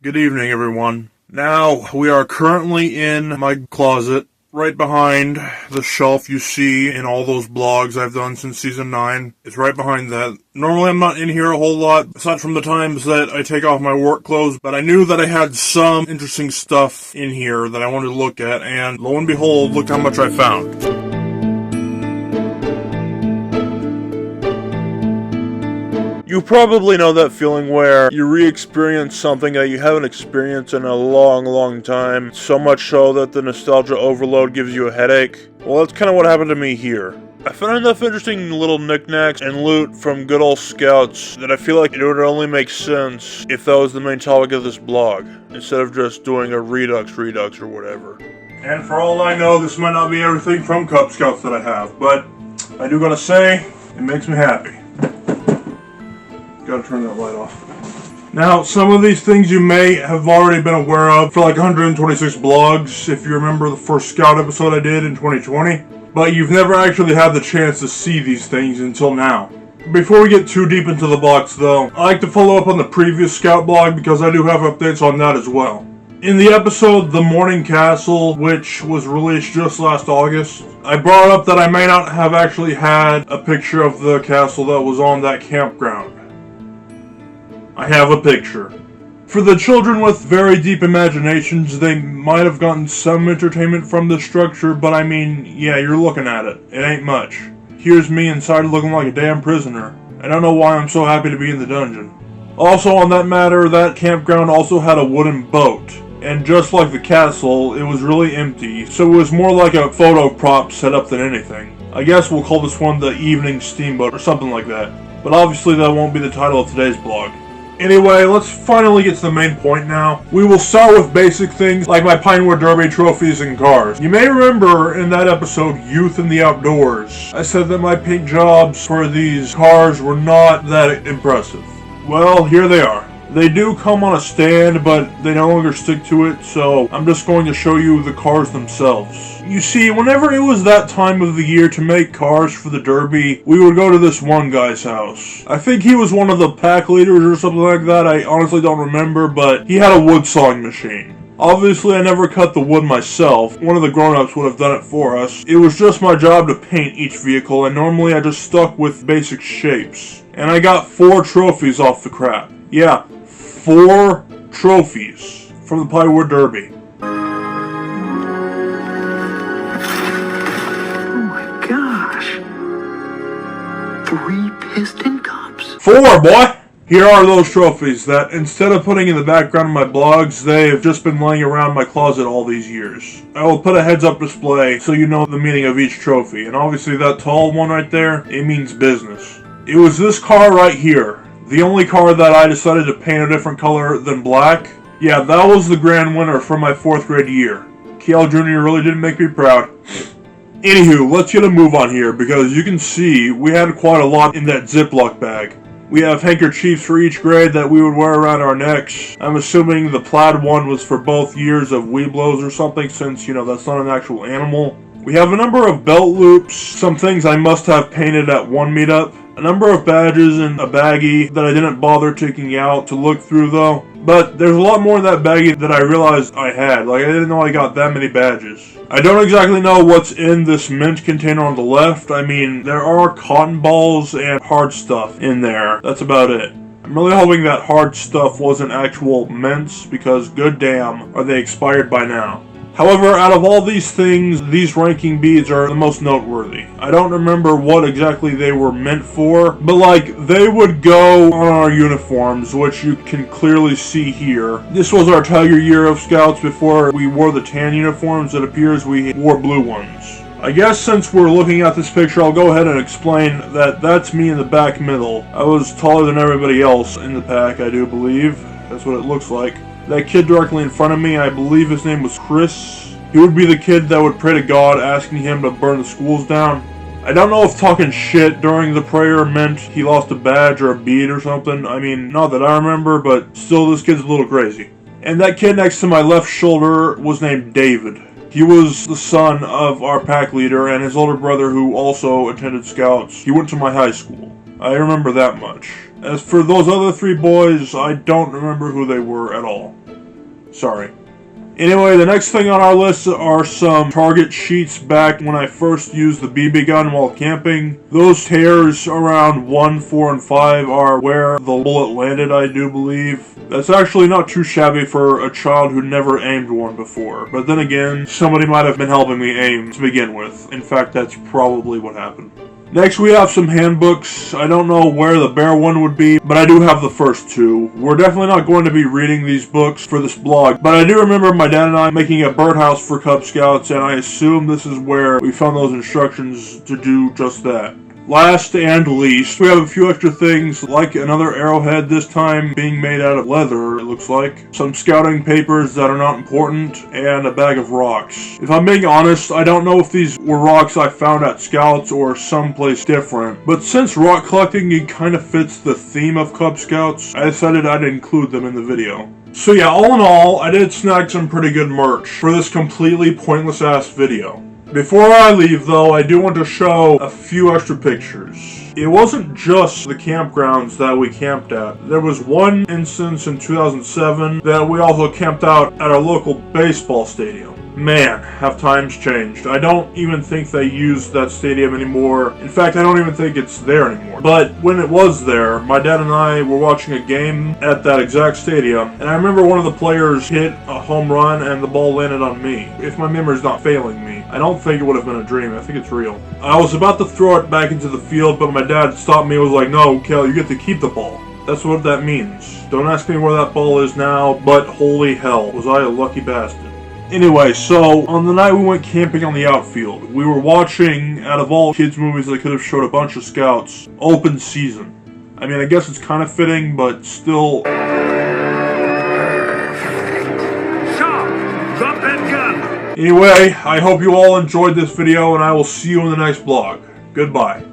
Good evening, everyone. Now, we are currently in my closet, right behind the shelf you see in all those blogs I've done since Season 9. It's right behind that. Normally, I'm not in here a whole lot, aside from the times that I take off my work clothes, but I knew that I had some interesting stuff in here that I wanted to look at, and lo and behold, look how much I found. You probably know that feeling where you re-experience something that you haven't experienced in a long time, so much so that the nostalgia overload gives you a headache. Well, that's kind of what happened to me here. I found enough interesting little knickknacks and loot from good old scouts that I feel like it would only make sense if that was the main topic of this blog, instead of just doing a redux or whatever. And for all I know, this might not be everything from Cub Scouts that I have, but I do gotta say, it makes me happy. Gotta turn that light off. Now, some of these things you may have already been aware of for like 126 blogs, if you remember the first Scout episode I did in 2020. But you've never actually had the chance to see these things until now. Before we get too deep into the box though, I like to follow up on the previous Scout blog because I do have updates on that as well. In the episode The Morning Castle, which was released just last August, I brought up that I may not have actually had a picture of the castle that was on that campground. I have a picture. For the children with very deep imaginations, they might have gotten some entertainment from this structure, but I mean, yeah, you're looking at it. It ain't much. Here's me inside looking like a damn prisoner. I don't know why I'm so happy to be in the dungeon. Also on that matter, that campground also had a wooden boat. And just like the castle, it was really empty, so it was more like a photo prop setup than anything. I guess we'll call this one the Evening Steamboat or something like that. But obviously that won't be the title of today's blog. Anyway, let's finally get to the main point now. We will start with basic things like my Pinewood Derby trophies and cars. You may remember in that episode, Youth in the Outdoors, I said that my paint jobs for these cars were not that impressive. Well, here they are. They do come on a stand, but they no longer stick to it, so I'm just going to show you the cars themselves. You see, whenever it was that time of the year to make cars for the Derby, we would go to this one guy's house. I think he was one of the pack leaders or something like that, I honestly don't remember, but he had a wood sawing machine. Obviously, I never cut the wood myself. One of the grown-ups would have done it for us. It was just my job to paint each vehicle, and normally I just stuck with basic shapes. And I got 4 trophies off the crap. Yeah, 4 trophies from the Pinewood Derby. Oh my gosh. 3 piston cups. 4, boy! Here are those trophies that, instead of putting in the background of my blogs, they've just been laying around my closet all these years. I will put a heads-up display so you know the meaning of each trophy, and obviously that tall one right there, it means business. It was this car right here. The only car that I decided to paint a different color than black, yeah, that was the grand winner from my 4th grade year. Kale Jr. really did make me proud. Anywho, let's get a move on here, because you can see we had quite a lot in that Ziploc bag. We have handkerchiefs for each grade that we would wear around our necks. I'm assuming the plaid one was for both years of Weeblos or something, since, you know, that's not an actual animal. We have a number of belt loops, some things I must have painted at one meetup, a number of badges in a baggie that I didn't bother taking out to look through though. But there's a lot more in that baggie that I realized I had. Like, I didn't know I got that many badges. I don't exactly know what's in this mint container on the left. I mean, there are cotton balls and hard stuff in there. That's about it. I'm really hoping that hard stuff wasn't actual mints, because good damn, are they expired by now. However, out of all these things, these ranking beads are the most noteworthy. I don't remember what exactly they were meant for, but like, they would go on our uniforms, which you can clearly see here. This was our Tiger year of Scouts before we wore the tan uniforms. It appears we wore blue ones. I guess since we're looking at this picture, I'll go ahead and explain that that's me in the back middle. I was taller than everybody else in the pack, I do believe. That's what it looks like. That kid directly in front of me, I believe his name was Chris. He would be the kid that would pray to God asking him to burn the schools down. I don't know if talking shit during the prayer meant he lost a badge or a bead or something. I mean, not that I remember, but still, this kid's a little crazy. And that kid next to my left shoulder was named David. He was the son of our pack leader and his older brother who also attended Scouts. He went to my high school. I remember that much. As for those other 3 boys, I don't remember who they were at all. Sorry. Anyway, the next thing on our list are some target sheets back when I first used the BB gun while camping. Those tears around 1, 4, and 5 are where the bullet landed, I do believe. That's actually not too shabby for a child who never aimed one before. But then again, somebody might have been helping me aim to begin with. In fact, that's probably what happened. Next, we have some handbooks. I don't know where the bear one would be, but I do have the first two. We're definitely not going to be reading these books for this blog, but I do remember my dad and I making a birdhouse for Cub Scouts, and I assume this is where we found those instructions to do just that. Last and least, we have a few extra things, like another arrowhead, this time being made out of leather, it looks like, some scouting papers that are not important, and a bag of rocks. If I'm being honest, I don't know if these were rocks I found at Scouts or someplace different, but since rock collecting kind of fits the theme of Cub Scouts, I decided I'd include them in the video. So yeah, all in all, I did snag some pretty good merch for this completely pointless ass video. Before I leave, though, I do want to show a few extra pictures. It wasn't just the campgrounds that we camped at. There was one instance in 2007 that we also camped out at our local baseball stadium. Man, have times changed. I don't even think they use that stadium anymore. In fact, I don't even think it's there anymore. But when it was there, my dad and I were watching a game at that exact stadium, and I remember one of the players hit a home run and the ball landed on me. If my memory's not failing me, I don't think it would have been a dream. I think it's real. I was about to throw it back into the field, but my dad stopped me and was like, "No, Kale, you get to keep the ball." That's what that means. Don't ask me where that ball is now, but holy hell, was I a lucky bastard. Anyway, so on the night we went camping on the outfield, we were watching, out of all kids' movies that could have showed a bunch of Scouts, Open Season. I mean, I guess it's kind of fitting, but still. Drop that gun! Anyway, I hope you all enjoyed this video, and I will see you in the next vlog. Goodbye.